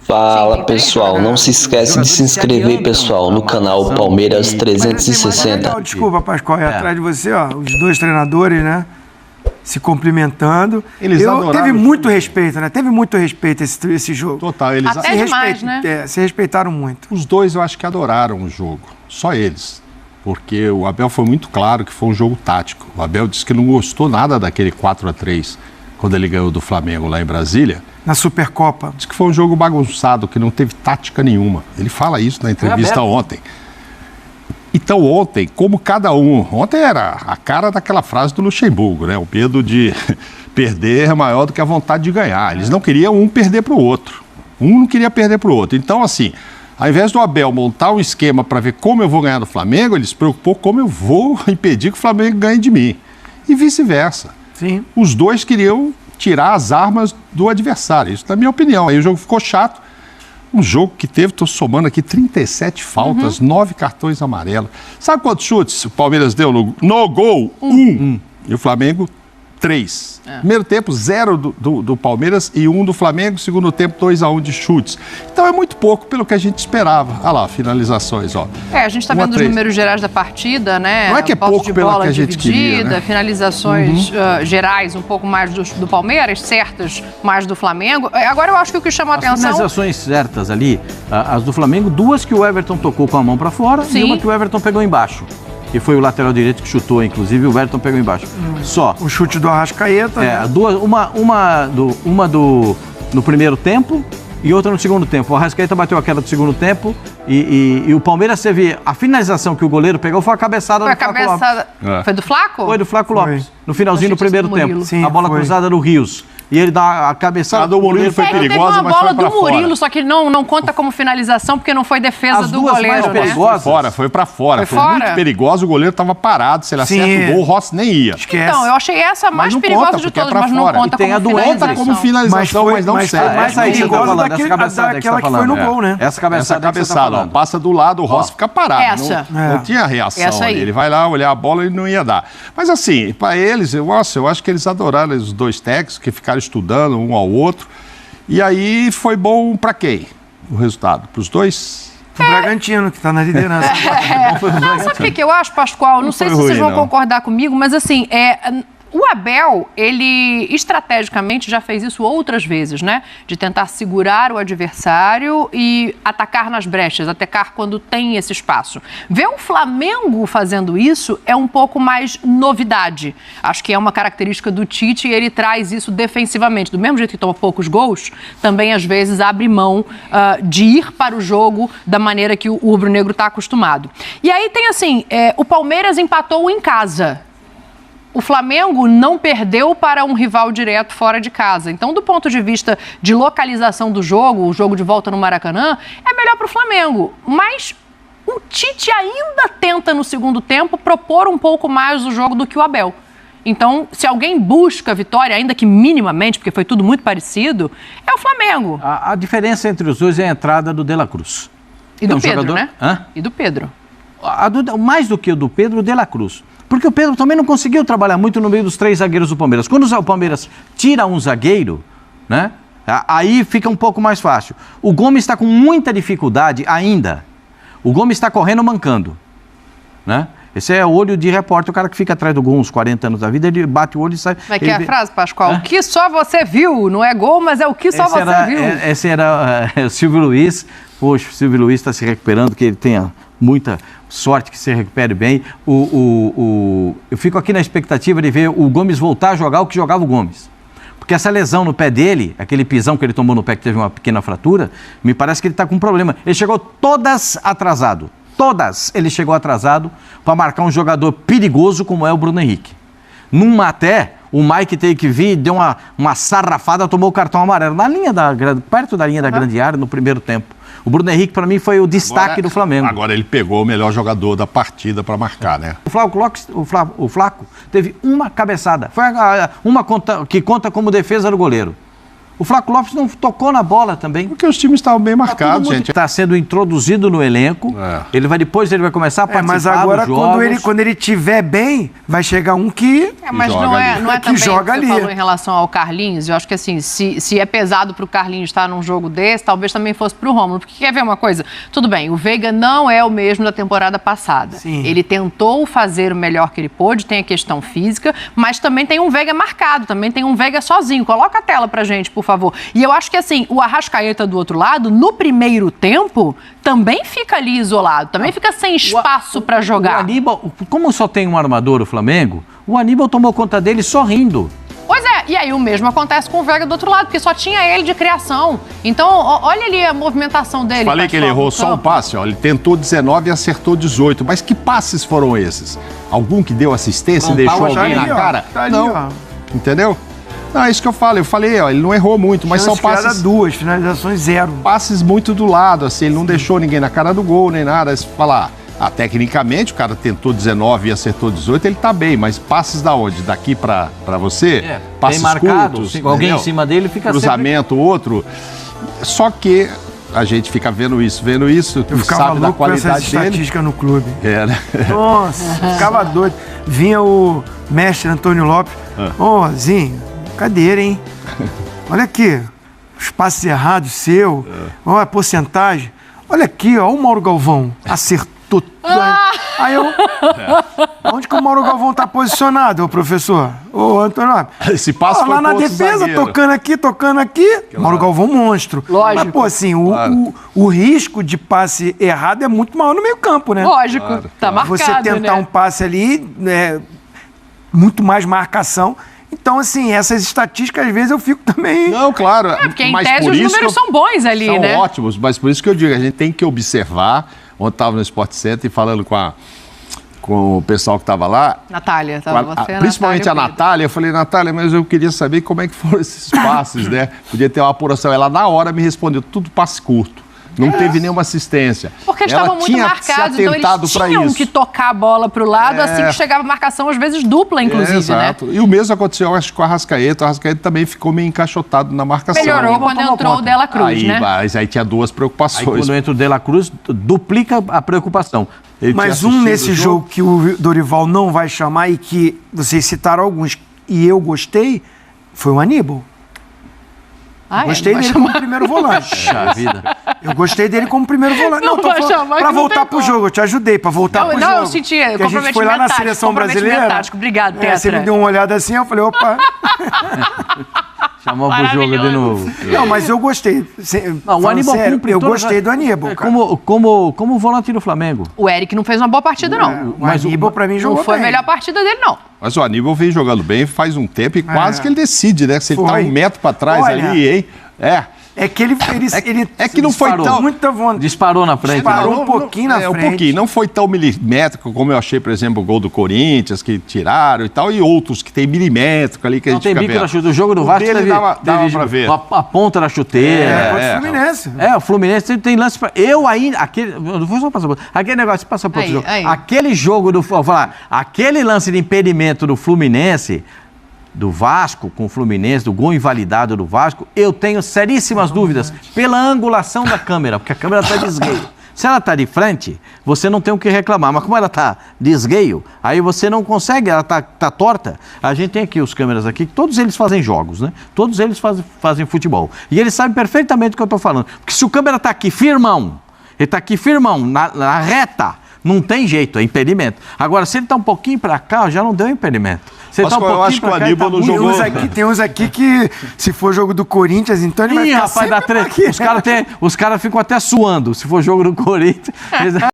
Fala pessoal, não se esquece de se inscrever pessoal no canal Palmeiras 360. Desculpa, Pascoal, atrás de você, ó, os dois treinadores, né, se cumprimentando. Teve muito respeito, né? Teve muito respeito esse jogo. Total, eles até demais, né? Se respeitaram muito. Os dois eu acho que adoraram o jogo, só eles. Porque o Abel foi muito claro que foi um jogo tático. O Abel disse que não gostou nada daquele 4-3 quando ele ganhou do Flamengo lá em Brasília. Na Supercopa. Diz que foi um jogo bagunçado, que não teve tática nenhuma. Ele fala isso na entrevista ontem. Então ontem, como cada um... Ontem era a cara daquela frase do Luxemburgo, né? O medo de perder é maior do que a vontade de ganhar. Eles não queriam um perder para o outro. Um não queria perder para o outro. Então, assim, ao invés do Abel montar um esquema para ver como eu vou ganhar do Flamengo, ele se preocupou como eu vou impedir que o Flamengo ganhe de mim. E vice-versa. Sim. Os dois queriam tirar as armas do adversário. Isso na minha opinião. Aí o jogo ficou chato. Um jogo que teve, estou somando aqui, 37 faltas, 9 cartões amarelos. Sabe quantos chutes o Palmeiras deu no gol? E o Flamengo, 3. Primeiro tempo, 0 do Palmeiras e 1 do Flamengo. Segundo tempo, 2-1 de chutes. Então é muito pouco pelo que a gente esperava. Olha lá, finalizações, ó. A gente está vendo os números gerais da partida, né? Não é que é pouco pelo que a gente queria, né? Finalizações gerais um pouco mais do Palmeiras, certas mais do Flamengo. Agora eu acho que o que chama a atenção... As finalizações certas ali, as do Flamengo, 2 que o Everton tocou com a mão para fora. Sim. E uma que o Everton pegou embaixo. Que foi o lateral direito que chutou, inclusive, o Everton pegou embaixo. Só. O chute do Arrascaeta. Uma no primeiro tempo e outra no segundo tempo. O Arrascaeta bateu aquela do segundo tempo e o Palmeiras teve... A finalização que o goleiro pegou foi a cabeçada do Flaco Lopes. Foi do Flaco? Foi do Flaco Lopes. No finalzinho do primeiro tempo. Sim, a bola cruzada do Rios. E ele dá a cabeçada do Murilo foi perigosa, mas foi pra fora. Teve uma bola do Murilo, só que não conta como finalização, porque não foi defesa do goleiro, né? Foi pra fora. Foi muito perigosa, o goleiro tava parado. Se ele acerta o gol, o Rossi nem ia. Então, eu achei essa mais perigosa de todas, mas não conta como finalização, mas não serve. Mas aí perigosa daquela que foi no gol, né? Essa cabeçada, passa do lado, o Rossi fica parado. Não tinha reação ali. Ele vai lá olhar a bola e não ia dar. Mas assim, pra eles, eu acho que eles adoraram os dois técnicos que ficaram estudando um ao outro. E aí foi bom para quem? O resultado? Para os dois? O Bragantino, que está na liderança. Sabe o que eu acho, Pascoal? Não sei se vocês vão concordar comigo, mas assim, o Abel, ele estrategicamente já fez isso outras vezes, né? De tentar segurar o adversário e atacar nas brechas, atacar quando tem esse espaço. Ver o Flamengo fazendo isso é um pouco mais novidade. Acho que é uma característica do Tite e ele traz isso defensivamente. Do mesmo jeito que toma poucos gols, também às vezes abre mão de ir para o jogo da maneira que o rubro-negro está acostumado. E aí tem assim, o Palmeiras empatou em casa. O Flamengo não perdeu para um rival direto fora de casa. Então, do ponto de vista de localização do jogo, o jogo de volta no Maracanã, é melhor para o Flamengo. Mas o Tite ainda tenta, no segundo tempo, propor um pouco mais o jogo do que o Abel. Então, se alguém busca a vitória, ainda que minimamente, porque foi tudo muito parecido, é o Flamengo. A diferença entre os dois é a entrada do De La Cruz. E do Pedro, né? E do Pedro. Mais do que o do Pedro, o De La Cruz. Porque o Pedro também não conseguiu trabalhar muito no meio dos 3 zagueiros do Palmeiras. Quando o Palmeiras tira um zagueiro, né, aí fica um pouco mais fácil. O Gomes está com muita dificuldade ainda. O Gomes está correndo mancando, né? Esse é o olho de repórter, o cara que fica atrás do gol uns 40 anos da vida, ele bate o olho e sai... Como é que é a frase, Pascoal? O que só você viu, não é gol, mas é o que só você viu. Esse era o Silvio Luiz. Poxa, o Silvio Luiz está se recuperando, que ele tenha muita sorte que se recupere bem. Eu fico aqui na expectativa de ver o Gomes voltar a jogar o que jogava o Gomes. Porque essa lesão no pé dele, aquele pisão que ele tomou no pé que teve uma pequena fratura, me parece que ele está com um problema. Ele chegou todas atrasado. Todas ele chegou atrasado para marcar um jogador perigoso como é o Bruno Henrique. Numa até, o Mike teve que vir, deu uma sarrafada, tomou o cartão amarelo. Perto da linha da grande área, no primeiro tempo. O Bruno Henrique, para mim, foi o destaque do Flamengo. Agora ele pegou o melhor jogador da partida para marcar, né? O Flaco teve uma cabeçada. Foi uma que conta como defesa do goleiro. O Flaco Lopes não tocou na bola também. Porque os times estavam bem marcados, gente. Está sendo introduzido no elenco. Ele vai começar a participar mas agora, dos jogos. quando ele estiver bem, vai chegar um que mas não é que também joga que você ali. falou em relação ao Carlinhos. Eu acho que assim, se é pesado pro Carlinhos estar num jogo desse, talvez também fosse pro Rômulo. Porque quer ver uma coisa? Tudo bem, o Veiga não é o mesmo da temporada passada. Sim. Ele tentou fazer o melhor que ele pôde, tem a questão física, mas também tem um Veiga marcado, também tem um Veiga sozinho. Coloca a tela pra gente, por favor. E eu acho que assim, o Arrascaeta do outro lado, no primeiro tempo, também fica ali isolado, também fica sem espaço pra jogar. O Aníbal, como só tem um armador o Flamengo, o Aníbal tomou conta dele sorrindo. Pois é, e aí o mesmo acontece com o Veiga do outro lado, porque só tinha ele de criação. Então, olha ali a movimentação dele. Falei que ele errou só um passe, ó. Ele tentou 19 e acertou 18. Mas que passes foram esses? Algum que deu assistência e deixou alguém na cara? Tá ali, não. ó. Entendeu? Não, é isso que eu falo. Eu falei, ó, ele não errou muito, mas são passes... 2, finalizações 0. Passes muito do lado, assim, ele não deixou ninguém na cara do gol, nem nada. Se falar, tecnicamente, o cara tentou 19 e acertou 18, ele tá bem, mas passes da onde? Daqui pra você? Passes bem marcado, curtos, alguém entendeu? em cima dele fica cruzamento, outro. Só que a gente fica vendo isso, Eu ficava sabe da louco com essas qualidade dele. estatísticas no clube. É, né? Nossa, ficava doido. Vinha o mestre Antônio Lopes. Zinho, cadeira, hein? Olha aqui, os passes errados seu, olha a porcentagem. Olha aqui, ó, o Mauro Galvão acertou tudo. Aí eu... Onde que o Mauro Galvão tá posicionado, ô professor? Ô, Antônio Lopes. Esse passo foi lá na contra o defesa, zagueiro. tocando aqui. Mauro Galvão, monstro. Lógico. Mas, pô, assim, o risco de passe errado é muito maior no meio campo, né? Lógico, tá marcado, Você tentar né? um passe ali, muito mais marcação. Então, assim, essas estatísticas, às vezes, eu fico também... Não, claro. Porque em mas tese por os isso números são bons ali, são né? ótimos, mas por isso que eu digo, a gente tem que observar. Ontem estava no Sport Center e falando com o pessoal que estava lá. Natália, tava você, principalmente Natália, a Natália. Eu falei, Natália, mas eu queria saber como é que foram esses passes, né? Podia ter uma apuração. Ela, na hora, me respondeu, tudo passe curto. Não teve nenhuma assistência. Porque eles estavam muito marcados, então eles tinham que tocar a bola para o lado, assim que chegava a marcação, às vezes dupla, inclusive, exato. né? E o mesmo aconteceu, acho, com o Arrascaeta. O Arrascaeta também ficou meio encaixotado na marcação. Melhorou quando entrou o De La Cruz, aí, né? Mas aí tinha duas preocupações. Aí quando entra o De La Cruz, duplica a preocupação. Mas um nesse jogo que o Dorival não vai chamar e que vocês citaram alguns e eu gostei, foi o Aníbal. Gostei dele como primeiro volante. Eu gostei dele como primeiro volante. Não, tô falando pra voltar pro jogo. Eu te ajudei pra voltar pro jogo. Não, eu senti que a gente foi lá na seleção brasileira. Obrigado, Tetra. Você me deu uma olhada assim, eu falei, opa. Chamou pro jogo de novo. Não, mas eu gostei. Não, o Aníbal cumpre eu gostei do Aníbal. Como volante do Flamengo. O Eric não fez uma boa partida, não. O Aníbal, pra mim, jogou bem. Não foi a melhor partida dele, não. Mas o Aníbal vem jogando bem faz um tempo e quase que ele decide, né? Se ele tá um metro pra trás ali, hein? É que ele que não foi tão... Muita vontade. Disparou na frente. Disparou um pouquinho na frente. Um pouquinho. Não foi tão milimétrico como eu achei, por exemplo, o gol do Corinthians, que tiraram e tal, e outros que tem milimétrico ali que a gente fica vendo. Não tem bico na chuteira. O jogo do Vasco dava pra ver. A ponta da chuteira. O Fluminense. O Fluminense tem lance pra... Eu ainda... Não vou só passar por... Aquele negócio de passar por outro jogo. Aquele jogo do... Vou falar, aquele lance de impedimento do Fluminense... do Vasco com o Fluminense, do gol invalidado do Vasco, eu tenho seríssimas dúvidas pela angulação da câmera, porque a câmera está de esgueio. Se ela está de frente, você não tem o que reclamar, mas como ela está de esgueio, aí você não consegue, ela está torta. A gente tem aqui os câmeras aqui, todos eles fazem jogos, né? Todos eles fazem futebol. E eles sabem perfeitamente o que eu estou falando. Porque se o câmera está aqui firmão, ele está aqui firmão, na reta, não tem jeito, é impedimento. Agora, se ele está um pouquinho para cá, já não deu impedimento. Eu acho que o Aníbal não jogou. Tem uns aqui que, se for jogo do Corinthians, então ele vai ficar rapaz, dá treta. Os caras ficam até suando. Se for jogo do Corinthians.